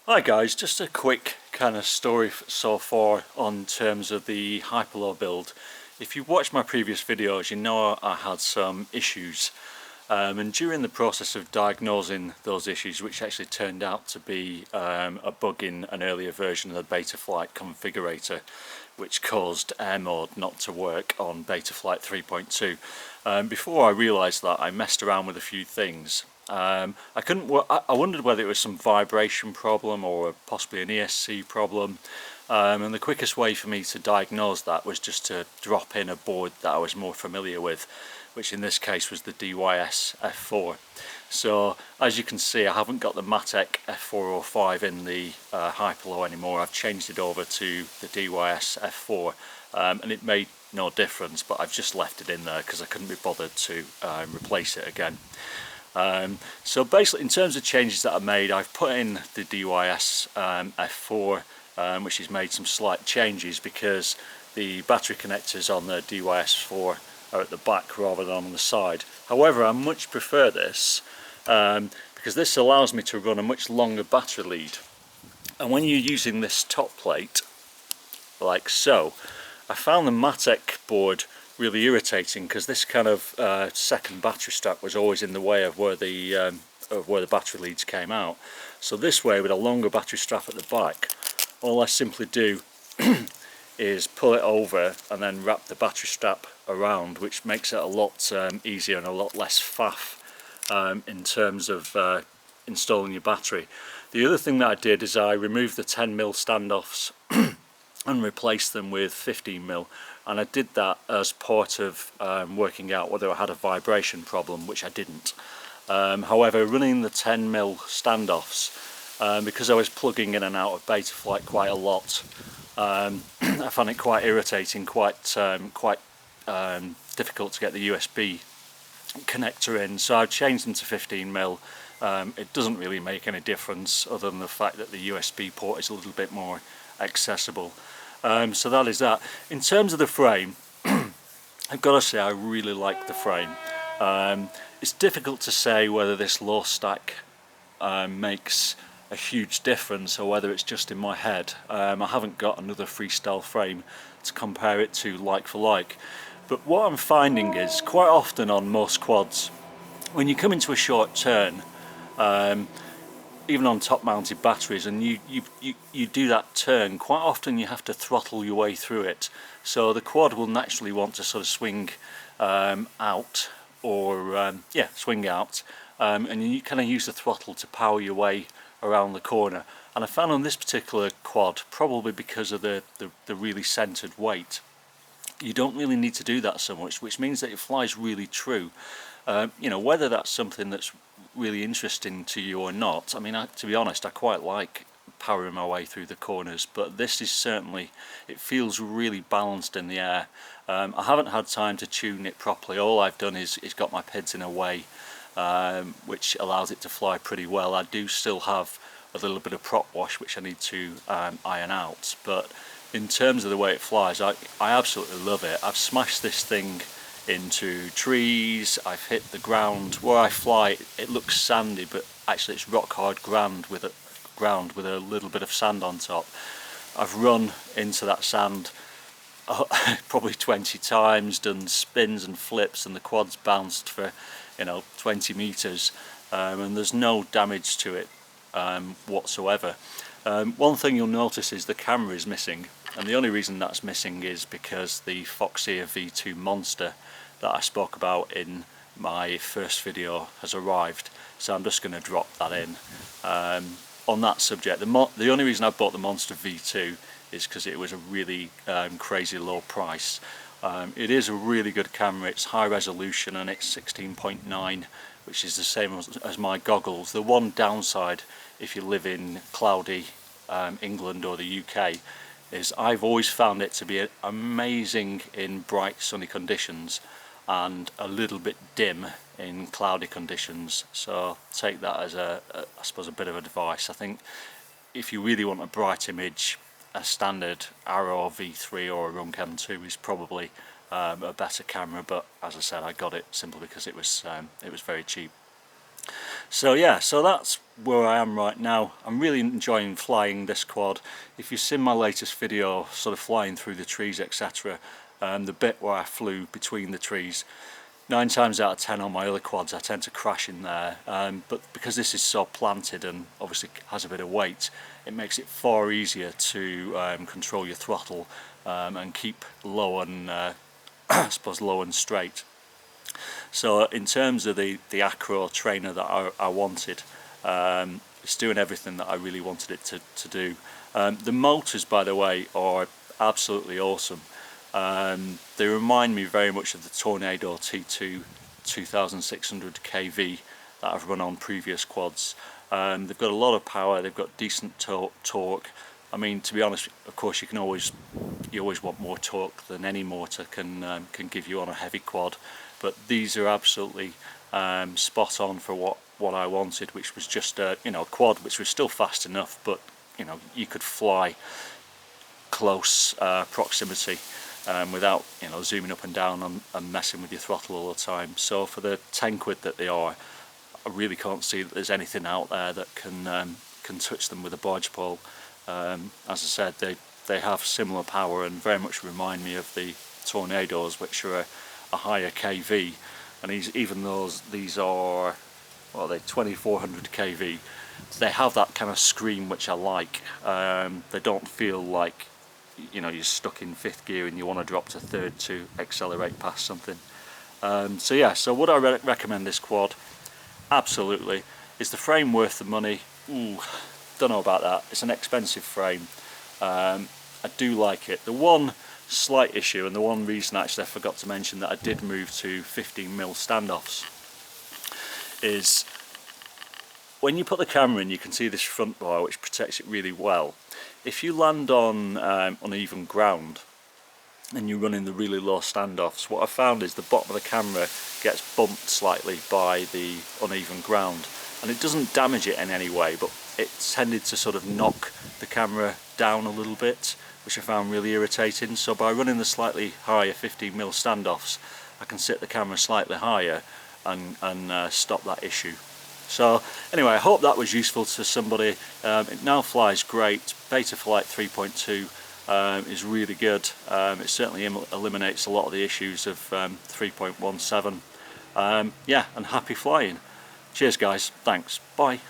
Hi guys, just a quick kind of story so far on terms of the Hyperlow build. If you've watched my previous videos, you know I had some issues, and during the process of diagnosing those issues, which actually turned out to be a bug in an earlier version of the Betaflight configurator, which caused air mode not to work on Betaflight 3.2. Before I realised that, I messed around with a few things. I wondered whether it was some vibration problem or possibly an ESC problem, and the quickest way for me to diagnose that was just to drop in a board that I was more familiar with, which in this case was the DYS F4. So as you can see, I haven't got the Matek F405 in the Hyperlow anymore. I've changed it over to the DYS F4, and it made no difference, but I've just left it in there because I couldn't be bothered to replace it again. So basically, in terms of changes that I made, I've put in the DYS F4, which has made some slight changes because the battery connectors on the DYS 4 are at the back rather than on the side. However, I much prefer this because this allows me to run a much longer battery lead. And when you're using this top plate, like so, I found the Matek board really irritating because this kind of second battery strap was always in the way of where the battery leads came out. So this way, with a longer battery strap at the back, all I simply do is pull it over and then wrap the battery strap around, which makes it a lot easier and a lot less faff in terms of installing your battery. The other thing that I did is I removed the 10mm standoffs and replaced them with 15mm, and I did that as part of working out whether I had a vibration problem, which I didn't. However, running the 10mm standoffs, because I was plugging in and out of Betaflight quite a lot, I found it quite irritating, quite difficult to get the USB connector in, so I've changed them to 15mm. It doesn't really make any difference other than the fact that the USB port is a little bit more accessible. So that is that. In terms of the frame, I've got to say I really like the frame. It's difficult to say whether this low stack makes a huge difference or whether it's just in my head. I haven't got another freestyle frame to compare it to like for like. But what I'm finding is quite often on most quads, when you come into a short turn, even on top mounted batteries, and you do that turn, quite often you have to throttle your way through it. So the quad will naturally want to sort of swing out, or swing out, and you kind of use the throttle to power your way around the corner. And I found on this particular quad, probably because of the really centered weight, you don't really need to do that so much, which means that it flies really true. You know, whether that's something that's really interesting to you or not, I mean, to be honest, I quite like powering my way through the corners, but this is certainly, it feels really balanced in the air. I haven't had time to tune it properly. All I've done is got my PIDs in a way which allows it to fly pretty well. I do still have a little bit of prop wash which I need to iron out, but in terms of the way it flies, I absolutely love it. I've smashed this thing into trees, I've hit the ground. Where I fly, it looks sandy, but actually it's rock hard ground with a little bit of sand on top. I've run into that sand probably 20 times, done spins and flips, and the quad's bounced for 20 meters, and there's no damage to it whatsoever. One thing you'll notice is the camera is missing, and the only reason that's missing is because the Foxeer V2 Monster that I spoke about in my first video has arrived, so I'm just going to drop that in. On that subject, the only reason I bought the Monster V2 is because it was a really crazy low price. It is a really good camera. It's high resolution and it's 16.9, which is the same as my goggles. The one downside, if you live in cloudy England or the UK, is I've always found it to be amazing in bright sunny conditions and a little bit dim in cloudy conditions. So take that as I suppose a bit of advice. I think if you really want a bright image, a standard Arrow V3 or a Runk M2 is probably a better camera, but as I said, I got it simply because it was very cheap. So yeah, so that's where I am right now. I'm really enjoying flying this quad. If you've seen my latest video, sort of flying through the trees, etc., the bit where I flew between the trees, 9 times out of 10 on my other quads I tend to crash in there, but because this is so planted and obviously has a bit of weight, it makes it far easier to control your throttle and keep low and I suppose low and straight. So in terms of the acro trainer that I wanted, it's doing everything that I really wanted it to do. The motors, by the way, are absolutely awesome. They remind me very much of the Tornado T2 2600 kV that I've run on previous quads. They've got a lot of power, they've got decent torque. I mean, to be honest, of course, you always want more torque than any motor can give you on a heavy quad, but these are absolutely spot on for what I wanted, which was just a quad which was still fast enough, but you could fly close proximity without zooming up and down and messing with your throttle all the time. So for the 10 quid that they are, I really can't see that there's anything out there that can touch them with a barge pole. As I said, they have similar power and very much remind me of the Tornadoes, which are a higher kV, and even though these are, well, they're 2400 kV, they have that kind of scream which I like. They don't feel like you're stuck in 5th gear and you want to drop to 3rd to accelerate past something. So yeah, so would I recommend this quad? Absolutely. Is the frame worth the money? Ooh, don't know about that. It's an expensive frame. I do like it. The one slight issue, and the one reason actually I forgot to mention that I did move to 15mm standoffs, is when you put the camera in, you can see this front bar which protects it really well. If you land on uneven ground and you run in the really low standoffs, what I found is the bottom of the camera gets bumped slightly by the uneven ground, and it doesn't damage it in any way, but it tended to sort of knock the camera down a little bit, which I found really irritating. So by running the slightly higher 15mm standoffs, I can sit the camera slightly higher and stop that issue. So anyway, I hope that was useful to somebody. It now flies great. Betaflight 3.2 is really good. It certainly eliminates a lot of the issues of 3.17. Yeah, and happy flying. Cheers guys, thanks, bye.